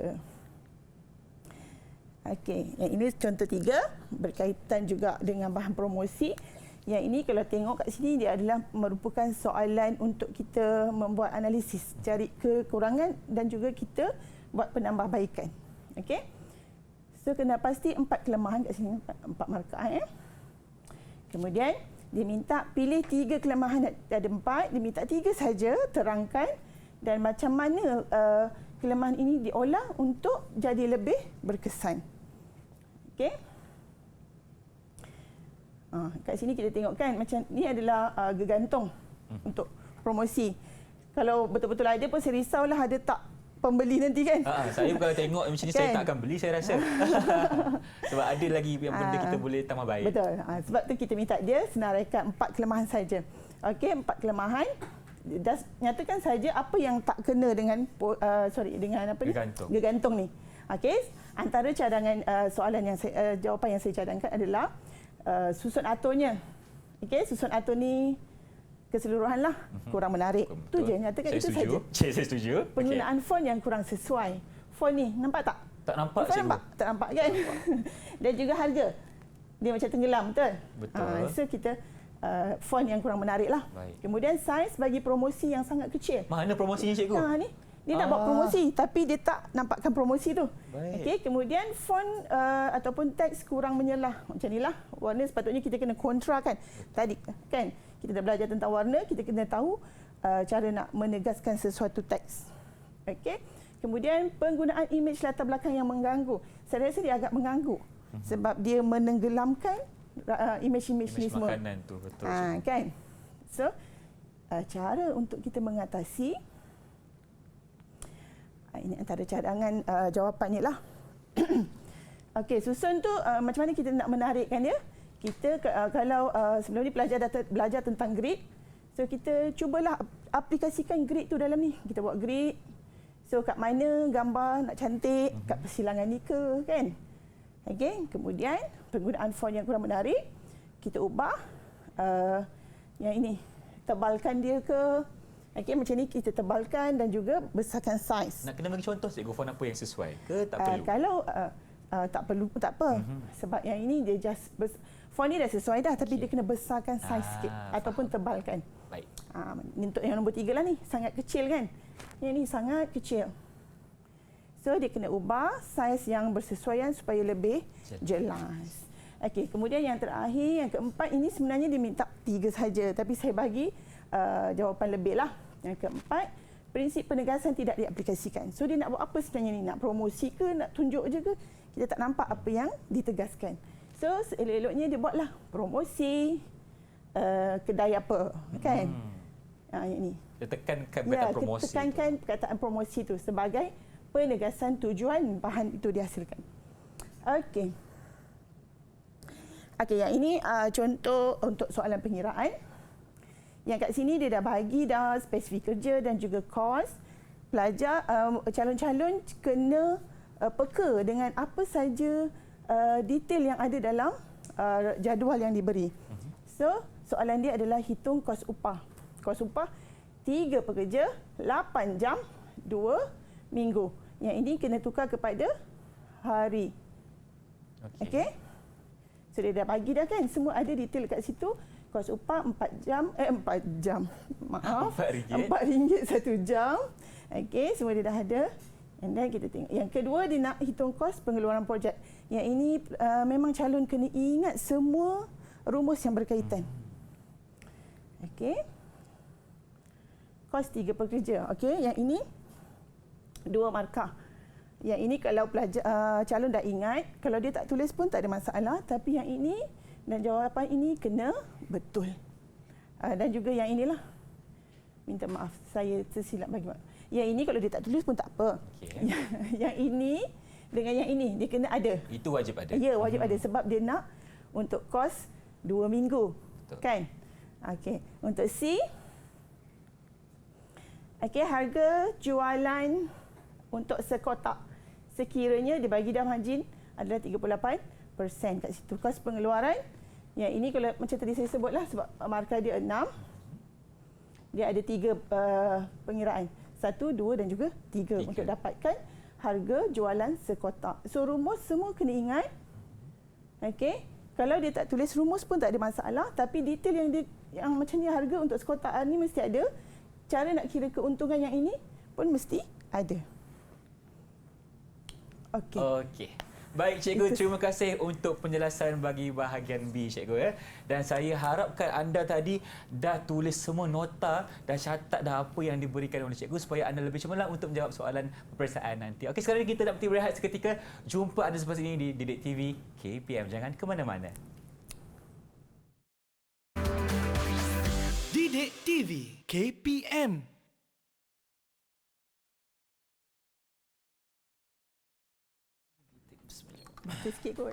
Okey, yang ini contoh 3 berkaitan juga dengan bahan promosi. Yang ini kalau tengok kat sini dia adalah merupakan soalan untuk kita membuat analisis, cari kekurangan dan juga kita buat penambahbaikan. Okey. So kena pasti 4 kelemahan kat sini, 4 markah Kemudian dia minta pilih 3 kelemahan, ada 4, dia minta 3 saja, terangkan dan macam mana kelemahan ini diolah untuk jadi lebih berkesan. Okey. Kat sini kita tengok kan macam ni adalah gegantung untuk promosi. Kalau betul-betul ada pun saya risaulah ada tak pembeli nanti kan. Saya kalau tengok macam ni saya Kan? tak akan beli saya rasa. Sebab ada lagi yang benda kita boleh tambah baik. Betul. Sebab tu kita minta dia senaraikan 4 kelemahan saja. Okey, 4 kelemahan. Dah nyatakan saja apa yang tak kena dengan dengan apa ni? Gegantung ni. Okey, antara cadangan soalan yang saya, jawapan yang saya cadangkan adalah susun aturnya. Okey, susun atur ni keseluruhanlah kurang menarik. Tu je, nyatakan itu saja. Saya setuju. Penggunaan font yang kurang sesuai. Font ni nampak tak? Tak nampak, cikgu. Tak nampak kan? Dan juga harga. Dia macam tenggelam, betul? Betul. So kita font yang kurang menarik lah. Baik. Kemudian saiz bagi promosi yang sangat kecil. Mana promosinya cikgu? Ni. Dia nak buat promosi tapi dia tak nampakkan promosi tu. Okey, kemudian font ataupun teks kurang menyelah. Macam inilah. Warna sepatutnya kita kena kontra kan. Tadi kan kita dah belajar tentang warna, kita kena tahu cara nak menegaskan sesuatu teks. Okey. Kemudian penggunaan imej latar belakang yang mengganggu. Saya rasa dia agak mengganggu sebab dia menenggelamkan imej-imej ni semua. Makanan tu betul. Kan. So cara untuk kita mengatasi ini antara cadangan jawapannya lah. Okey, susun tu macam mana kita nak menarikkan dia? Kita kalau sebelum ni pelajar dah belajar tentang grid, so kita cubalah aplikasikan grid tu dalam ni. Kita buat grid. So kat mana gambar nak cantik, kat persilangan ni ke kan? Okey, kemudian penggunaan font yang kurang menarik, kita ubah yang ini. Tebalkan dia ke? Okey, macam ni kita tebalkan dan juga besarkan saiz. Nak kena bagi contoh cikgu font apa yang sesuai ke tak perlu? Kalau tak perlu pun tak apa. Sebab yang ini dia just font ni dah sesuai dah tapi dia kena besarkan saiz sikit ataupun tebalkan. Baik. Untuk yang nombor 3 lah ni, sangat kecil kan. Yang ni sangat kecil. So dia kena ubah saiz yang bersesuaian supaya lebih jelas. Okey, kemudian yang terakhir, yang keempat ini sebenarnya dia minta 3 saja tapi saya bagi jawapan lebih lah. Yang keempat, prinsip penegasan tidak diaplikasikan. So dia nak buat apa sebenarnya ni? Nak promosi ke? Nak tunjuk je ke? Kita tak nampak apa yang ditegaskan. So elok-eloknya dia buatlah promosi kedai apa kan? Yang ni. Dia tekankan perkataan promosi. Tekankan perkataan promosi tu sebagai penegasan tujuan bahan itu dihasilkan. Okey. Okey, yang ini contoh untuk soalan pengiraan. Yang kat sini dia dah bagi dah spesifik kerja dan juga kos. Pelajar calon-calon kena peka dengan apa saja detail yang ada dalam jadual yang diberi. So, soalan dia adalah hitung kos upah. Kos upah 3 pekerja, 8 jam, 2 minggu. Yang ini kena tukar kepada hari. Okey. So dia dah bagi dah kan, semua ada detail kat situ. Kos upah 4 jam. Maaf. RM4 1 jam. Okey, semua dia dah ada. And then kita tengok. Yang kedua dia nak hitung kos pengeluaran projek. Yang ini memang calon kena ingat semua rumus yang berkaitan. Okey. Kos 3 pekerja. Okey, yang ini 2 markah. Yang ini kalau pelajar calon dah ingat, kalau dia tak tulis pun tak ada masalah, tapi yang ini dan jawapan ini kena betul. Dan juga yang inilah. Minta maaf, saya tersilap bagi maaf. Yang ini kalau dia tak tulis pun tak apa. Okay. Yang ini dengan yang ini. Dia kena ada. Itu wajib ada. Ya, wajib ada sebab dia nak untuk kos 2 minggu. Betul. Kan? Okey. Untuk C, okey, harga jualan untuk sekotak sekiranya dibagi dalam margin adalah 38% kat situ. Kos pengeluaran yang ini kalau macam tadi saya sebutlah sebab markah dia 6. Dia ada 3 pengiraan. 1, 2 dan juga 3 untuk dapatkan harga jualan sekotak. So rumus semua kena ingat. Okey. Kalau dia tak tulis rumus pun tak ada masalah, tapi detail yang macam ni harga untuk sekotak ni mesti ada. Cara nak kira keuntungan yang ini pun mesti ada. Okey. Okey. Baik cikgu, terima kasih untuk penjelasan bagi bahagian B cikgu ya. Dan saya harapkan anda tadi dah tulis semua nota dan catat dah apa yang diberikan oleh cikgu supaya anda lebih cemerlang untuk menjawab soalan peperiksaan nanti. Okey, sekarang ini kita nak berhenti berehat seketika. Jumpa anda selepas ini di Didik TV KPM. Jangan ke mana-mana. Didik TV KPM. Baca sikit kot.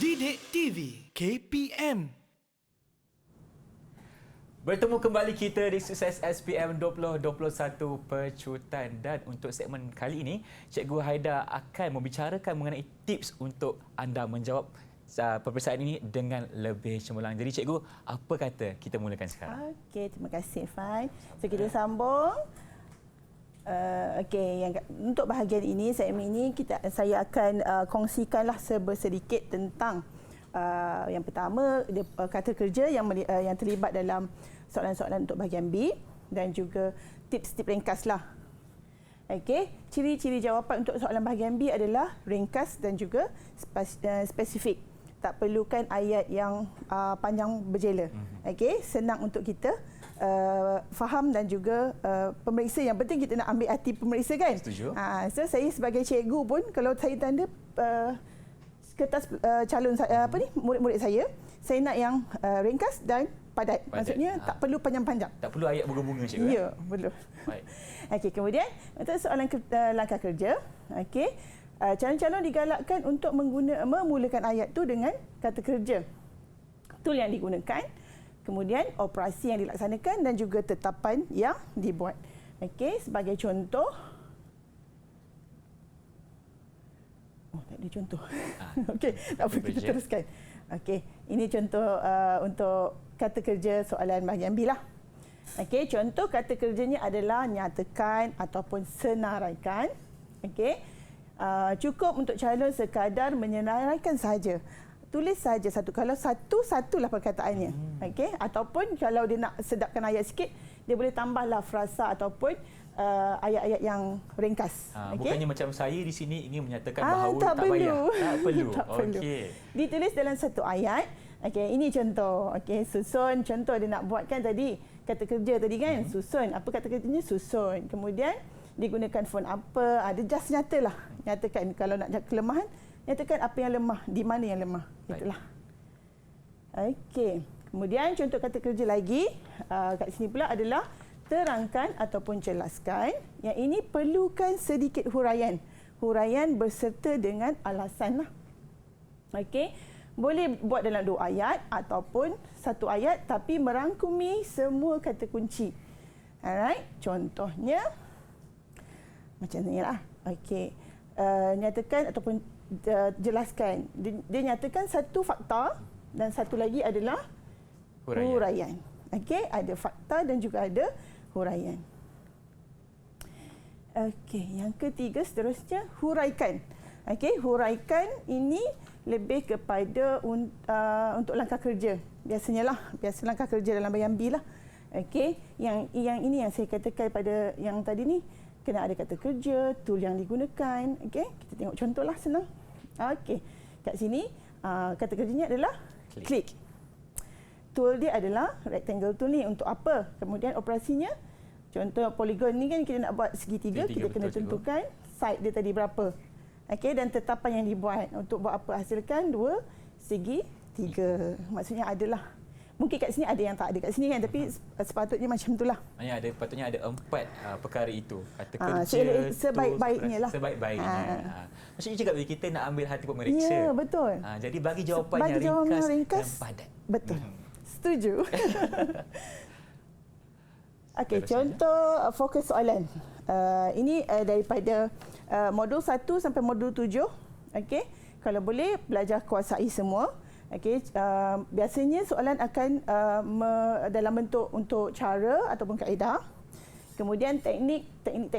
Didik TV KPM. Bertemu kembali kita di Sukses SPM 2021 Pecutan. Dan untuk segmen kali ini, Cikgu Haida akan membicarakan mengenai tips untuk anda menjawab peperiksaan ini dengan lebih cemerlang. Jadi cikgu, apa kata kita mulakan sekarang? Okey, terima kasih Fan. So kita sambung. Okey, untuk bahagian ini, segmen ini saya akan kongsikanlah sedikit tentang yang pertama kata kerja yang terlibat dalam soalan-soalan untuk bahagian B dan juga tips-tips ringkaslah. Okey, ciri-ciri jawapan untuk soalan bahagian B adalah ringkas dan juga spesifik. Tak perlukan ayat yang panjang berjela. Okey, senang untuk kita faham dan juga pemeriksa. Yang penting kita nak ambil hati pemeriksa kan. Setuju. So saya sebagai cikgu pun kalau saya tanda kertas calon murid-murid saya nak yang ringkas dan padat. Maksudnya tak perlu panjang-panjang. Tak perlu ayat bunga-bunga cikgu. Ya, perlu. Baik. Okey, kemudian untuk soalan langkah kerja, okey. Calon-calon digalakkan untuk memulakan ayat tu dengan kata kerja. Tool yang digunakan, kemudian operasi yang dilaksanakan dan juga tetapan yang dibuat. Okey, sebagai contoh. Oh, tak ada contoh. Okey, tak apa, kita teruskan. Okey, ini contoh untuk kata kerja soalan bahagian B lah. Okey, contoh kata kerjanya adalah nyatakan ataupun senaraikan. Okey. Cukup untuk calon sekadar menyenaraikan sahaja. Tulis saja satu. Kalau satulah perkataannya. Okey, ataupun kalau dia nak sedapkan ayat sikit, dia boleh tambahlah frasa ataupun ayat-ayat yang ringkas. Okay? Bukannya macam saya di sini ingin menyatakan bahawa tak payah. Tak perlu. Tak perlu. Okey. Ditulis dalam satu ayat. Okey, ini contoh. Okey, susun. Contoh dia nak buatkan tadi kata kerja tadi kan, susun. Apa kata kerjanya? Susun. Kemudian digunakan font apa? Dia just nyatalah. Nyatakan kalau nak jaga kelemahan, nyatakan apa yang lemah, di mana yang lemah. Itulah. Okey. Kemudian contoh kata kerja lagi kat sini pula adalah terangkan ataupun jelaskan. Yang ini perlukan sedikit huraian. Huraian berserta dengan alasan lah. Okey. Boleh buat dalam 2 ayat ataupun 1 ayat tapi merangkumi semua kata kunci. Alright. Contohnya macam ni lah. Okey. Nyatakan ataupun jelaskan. Dia nyatakan satu fakta Dan satu lagi adalah huraian. Okey, ada fakta dan juga ada huraian. Okey, yang ketiga seterusnya huraikan. Okey, huraikan ini lebih kepada untuk langkah kerja. Biasa langkah kerja dalam bayan B lah. Okey, yang ini yang saya katakan pada yang tadi ni, kena ada kata kerja, tool yang digunakan. Okey, kita tengok contohlah, senang. Okey, kat sini kata kerjanya adalah klik. Tool dia adalah rectangle tool ni untuk apa? Kemudian operasinya, contoh polygon ni kan kita nak buat segitiga, kita kena tentukan side dia tadi berapa. Okey, dan tetapan yang dibuat untuk buat apa? Hasilkan 2 segi 3. Maksudnya adalah. Mungkin kat sini ada yang tak ada kat sini kan, tapi sepatutnya macam itulah. Patutnya ada 4 perkara itu. Kata kerja, sebaik-baiknya lah. Sebaik-baiknya. Maksudnya juga bila kita nak ambil hati pemeriksa. Ya, betul. Jadi bagi jawapan yang ringkas dan padat. Betul. Setuju. Okey, contoh fokus soalan. Ini daripada modul 1 sampai modul 7. Okey, kalau boleh belajar kuasai semua. Okey, biasanya soalan akan dalam bentuk untuk cara ataupun kaedah. Kemudian teknik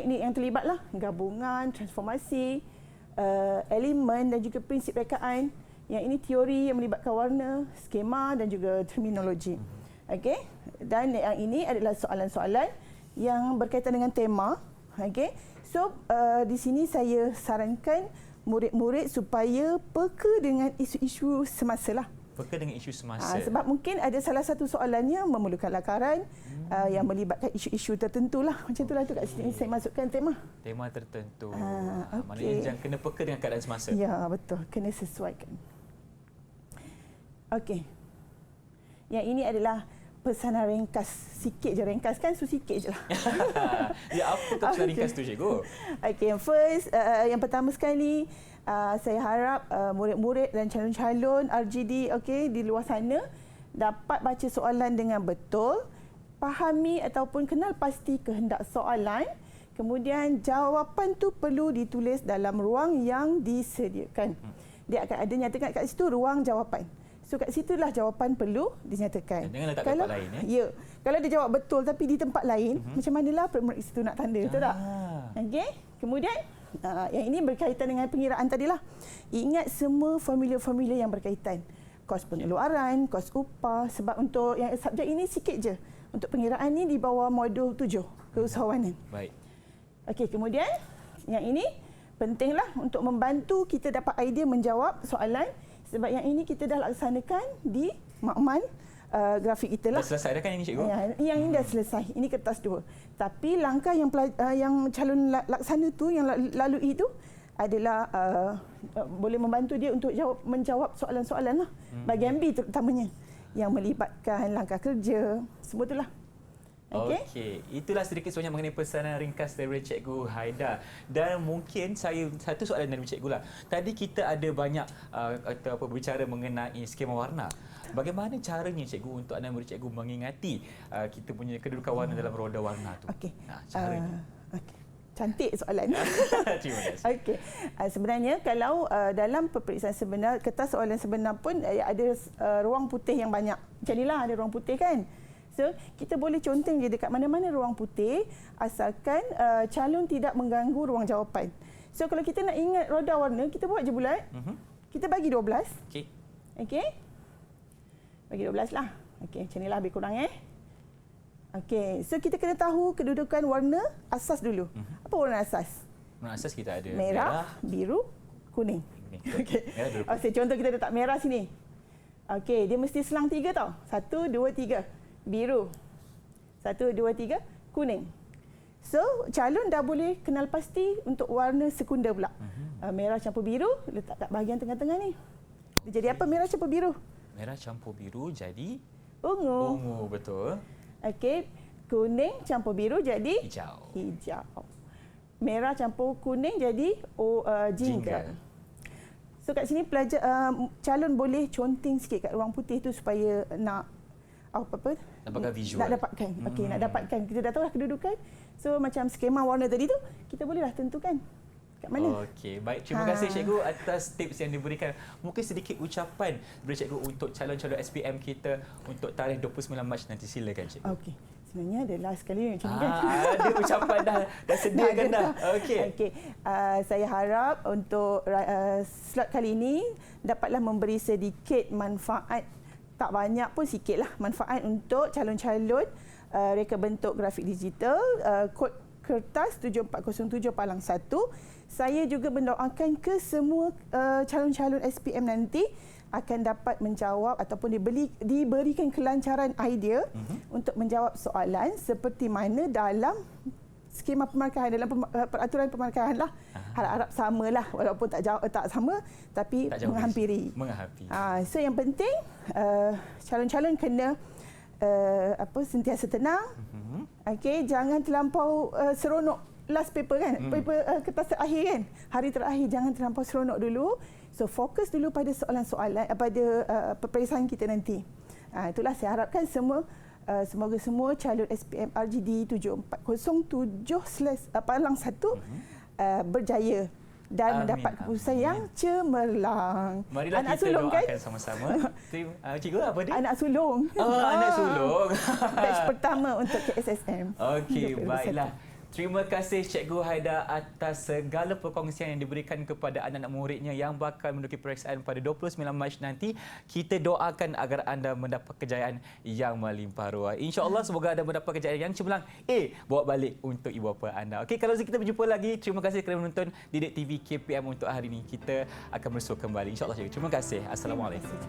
yang terlibatlah, gabungan, transformasi, elemen dan juga prinsip rekaan. Yang ini teori yang melibatkan warna, skema dan juga terminologi. Okey, dan yang ini adalah soalan-soalan yang berkaitan dengan tema. Okey, so di sini saya sarankan murid-murid supaya peka dengan isu-isu semasa lah. Peka dengan isu semasa. Sebab mungkin ada salah satu soalannya memerlukan lakaran yang melibatkan isu-isu tertentu lah. Macam itulah tu kat sini saya masukkan tema. Tema tertentu. Okay. Maknanya jangan kena peka dengan keadaan semasa. Ya, betul. Kena sesuaikan. Okey. Yang ini adalah pesanan ringkas. Sikit je ringkas kan, so sikit je lah. Ya, apa tu pesanan ringkas tu, cikgu? Okey, yang pertama sekali, saya harap murid-murid dan calon-calon RGD di luar sana dapat baca soalan dengan betul, fahami ataupun kenal pasti kehendak soalan, kemudian jawapan tu perlu ditulis dalam ruang yang disediakan. Dia akan ada nyatakan kat situ ruang jawapan. So kat situlah jawapan perlu dinyatakan. Jangan letak tempat lain. Ya. Kalau dia jawab betul tapi di tempat lain, macam manalah pemeriksa itu nak tanda, betul tak? Okey. Kemudian yang ini berkaitan dengan pengiraan tadilah. Ingat semua formula-formula yang berkaitan. Kos pengeluaran, kos upah, sebab untuk yang subjek ini sikit je. Untuk pengiraan ni di bawah modul 7, keusahawanan. Baik. Okey, kemudian yang ini pentinglah untuk membantu kita dapat idea menjawab soalan, sebab yang ini kita dah laksanakan di makmal grafik kita lah. Dah selesai dah kan ini, cikgu? Ya, yang ini dah selesai. Ini kertas 2. Tapi langkah yang calon laksana tu yang lalui itu adalah boleh membantu dia untuk menjawab soalan-soalan lah. Bahagian B terutamanya yang melibatkan langkah kerja, semua itulah. Okey, itulah sedikit sebanyak mengenai pesanan ringkas daripada Cikgu Haida. Dan mungkin saya satu soalan dari Cikgu lah. Tadi kita ada banyak berbicara mengenai skema warna. Bagaimana caranya Cikgu untuk anda murid Cikgu mengingati kita punya kedudukan warna dalam roda warna tu? Okey. Caranya. Cantik soalan. Terima kasih. Okey. Sebenarnya kalau dalam peperiksaan sebenar, kertas soalan sebenar pun ada ruang putih yang banyak. Macam inilah ada ruang putih kan. So, kita boleh conteng je dekat mana-mana ruang putih asalkan calon tidak mengganggu ruang jawapan. So, kalau kita nak ingat roda warna, kita buat je bulat. Kita bagi 12. Okey. Okey. Bagi 12 lah. Okey, macam inilah lebih kurang Okey, so kita kena tahu kedudukan warna asas dulu. Apa warna asas? Warna asas kita ada merah, biru, kuning. Okey. Contoh kita letak merah sini. Okey, dia mesti selang 3 tau. 1, 2, 3. Biru. 1, 2, 3. Kuning. So, calon dah boleh kenal pasti untuk warna sekunder pula. Merah campur biru, letak kat bahagian tengah-tengah ni. Dia jadi apa merah campur biru? Merah campur biru jadi ungu. Ungu, betul. Okey, kuning campur biru jadi hijau. Hijau. Merah campur kuning jadi jingga. So kat sini pelajar calon boleh conteng sikit kat ruang putih tu supaya nak dapatkan visual. Nak dapatkan. Okey, nak dapatkan. Kita dah tahu dah kedudukan. So macam skema warna tadi tu kita bolehlah tentukan. kat mana. Okey, baik. Terima kasih Cikgu atas tips yang diberikan. Mungkin sedikit ucapan dari Cikgu untuk calon-calon SPM kita untuk tarikh 29 Mac nanti. Silakan Cikgu. Okey. Sebenarnya adalah sekali macam ni kan. Ada ucapan dah sediakan dah. Okey. Saya harap untuk slot kali ini dapatlah memberi sedikit manfaat, tak banyak pun sikitlah manfaat untuk calon-calon reka bentuk grafik digital, kod kertas 7407 Palang 1. Saya juga mendoakan ke semua calon-calon SPM nanti akan dapat menjawab ataupun diberikan kelancaran idea untuk menjawab soalan seperti mana dalam skema pemarkahan, dalam peraturan pemarkahan lah. Harap-harap samalah, walaupun tak sama tapi tak menghampiri. So yang penting calon-calon kena sentiasa tenang. Okey, jangan terlampau seronok last paper kan, paper kertas terakhir kan, hari terakhir jangan terlampau seronok dulu. So fokus dulu pada soalan-soalan, pada peperiksaan kita nanti. Itulah saya harapkan semoga semua calon SPM RGD 7407 Palang 1 berjaya dan mendapat keputusan yang cemerlang. Marilah anak kita sulung, doakan kan? sama-sama. Cikgu apa dia? Anak sulung. Anak sulung. Batch pertama untuk KSSM. Okey, baiklah. Terima kasih Cikgu Haida atas segala perkongsian yang diberikan kepada anak-anak muridnya yang bakal menduduki peperiksaan pada 29 Mac nanti. Kita doakan agar anda mendapat kejayaan yang melimpah ruah. InsyaAllah semoga anda mendapat kejayaan yang cemerlang. Bawa balik untuk ibu bapa anda. Okey, kalau kita berjumpa lagi. Terima kasih kerana menonton Didik TV KPM untuk hari ini. Kita akan bersua kembali. InsyaAllah Cikgu. Terima kasih. Assalamualaikum.